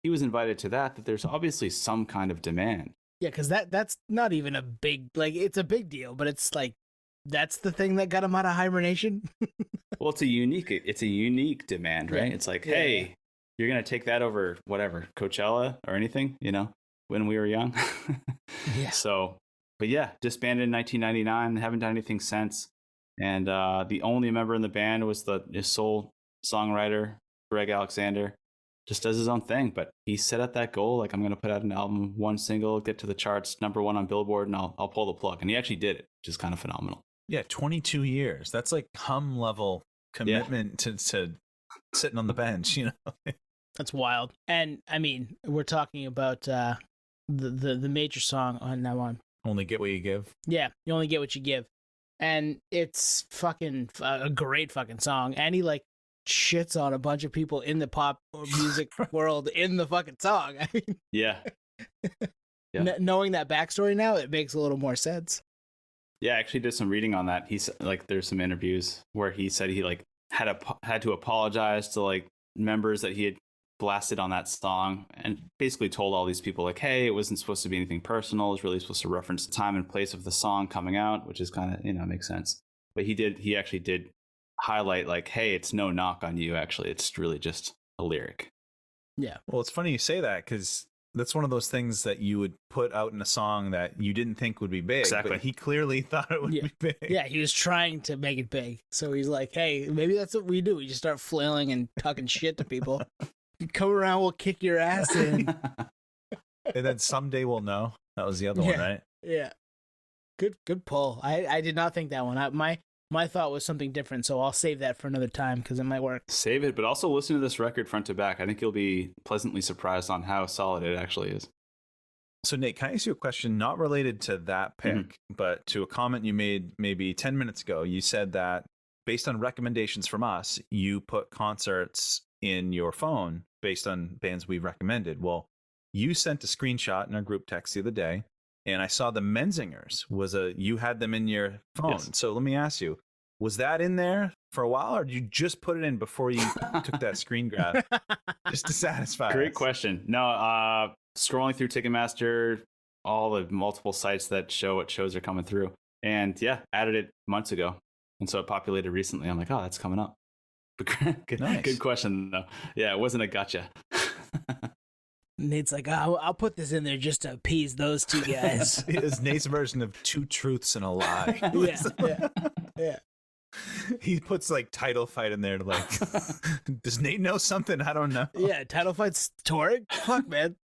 he was invited to that there's obviously some kind of demand. Yeah, because that's not even a big, like, it's a big deal, but it's like, that's the thing that got him out of hibernation. Well, it's a unique demand, right? Yeah. It's like, hey, you're going to take that over whatever, Coachella or anything, when we were young. Yeah. So, but yeah, disbanded in 1999, haven't done anything since. And the only member in the band was his sole songwriter, Greg Alexander. Just does his own thing, but he set out that goal, like I'm going to put out an album, one single, get to the charts, number 1 on Billboard, and I'll pull the plug. And he actually did it, which is kind of phenomenal. Yeah, 22 years. That's like hum level commitment to sitting on the bench, That's wild. And I mean, we're talking about the major song on that one. Only get what you give. Yeah, you only get what you give. And it's fucking a great fucking song. And he like shits on a bunch of people in the pop music world in the fucking song. I mean, yeah. Knowing that backstory now, it makes a little more sense. Yeah, I actually did some reading on that. He's like, there's some interviews where he said he like had to apologize to like members that he had blasted on that song, and basically told all these people like, hey, it wasn't supposed to be anything personal. It was really supposed to reference the time and place of the song coming out, which is kind of, makes sense. But he actually did highlight like, hey, it's no knock on you. Actually, it's really just a lyric. Yeah. Well, it's funny you say that because that's one of those things that you would put out in a song that you didn't think would be big. Exactly. But he clearly thought it would be big. Yeah, he was trying to make it big. So he's like, hey, maybe that's what we do. We just start flailing and talking shit to people. You come around, we'll kick your ass in. And then Someday We'll Know. That was the other one, right? Yeah. Good pull. I did not think that one. My thought was something different, so I'll save that for another time because it might work. Save it, but also listen to this record front to back. I think you'll be pleasantly surprised on how solid it actually is. So, Nate, can I ask you a question not related to that pick, but to a comment you made maybe 10 minutes ago? You said that based on recommendations from us, you put concerts in your phone based on bands we recommended. Well, you sent a screenshot in our group text the other day, and I saw the Menzingers you had them in your phone. Yes. So let me ask you, was that in there for a while, or did you just put it in before you took that screen grab just to satisfy Great us? question. No, scrolling through Ticketmaster, all the multiple sites that show what shows are coming through. And yeah, added it months ago. And so it populated recently. I'm like, oh, that's coming up. Good question, though. Yeah, it wasn't a gotcha. Nate's like, oh, I'll put this in there just to appease those two guys. It's Nate's version of 2 truths and a lie. Yeah. He puts like title fight in there to like, does Nate know something? I don't know. Yeah, title fight's touring? Fuck, man.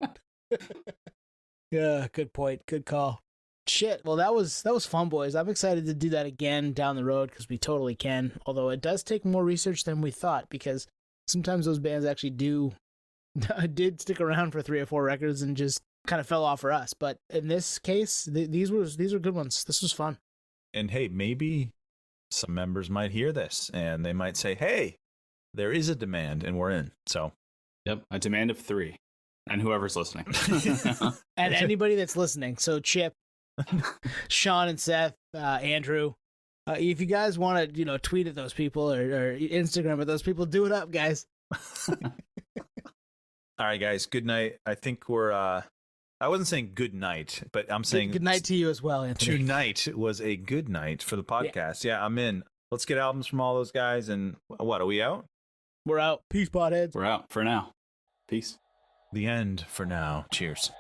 Yeah, good point. Good call. Shit. Well, that was fun, boys. I'm excited to do that again down the road because we totally can. Although it does take more research than we thought because sometimes those bands actually did stick around for 3 or 4 records and just kind of fell off for us. But in this case, these were good ones. This was fun. And hey, maybe some members might hear this and they might say, "Hey, there is a demand, and we're in." So, yep, a demand of 3, and whoever's listening, and anybody that's listening. So Chip, Sean, and Seth, Andrew. If you guys want to, tweet at those people or Instagram at those people, do it up, guys. All right, guys. Good night. I think we're. I wasn't saying good night, but I'm saying good night to you as well, Anthony. Tonight was a good night for the podcast. Yeah, I'm in. Let's get albums from all those guys. And what, are we out? We're out. Peace, potheads. We're out for now. Peace. The end for now. Cheers.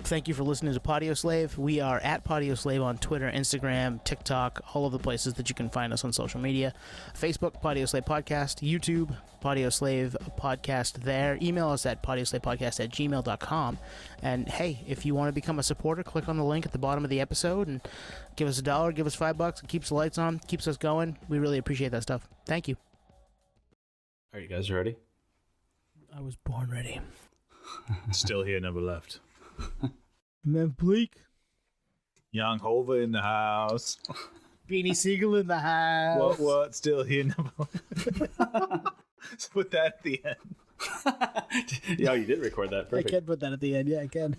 Thank you for listening to Podioslave. We are at Podioslave on Twitter, Instagram, TikTok, all of the places that you can find us on social media. Facebook, Podioslave Podcast. YouTube, Podioslave Podcast there. Email us at podioslavepodcast@gmail.com. And hey, if you want to become a supporter, click on the link at the bottom of the episode and give us $1, give us $5. It keeps the lights on, keeps us going. We really appreciate that stuff. Thank you. Are you guys ready? I was born ready. Still here, never left. Man, Bleak. Young Hova in the house. Beanie Siegel in the house. What? Still here, never left. Put that at the end. Yeah, you did record that. Perfect. I can put that at the end. Yeah, I can.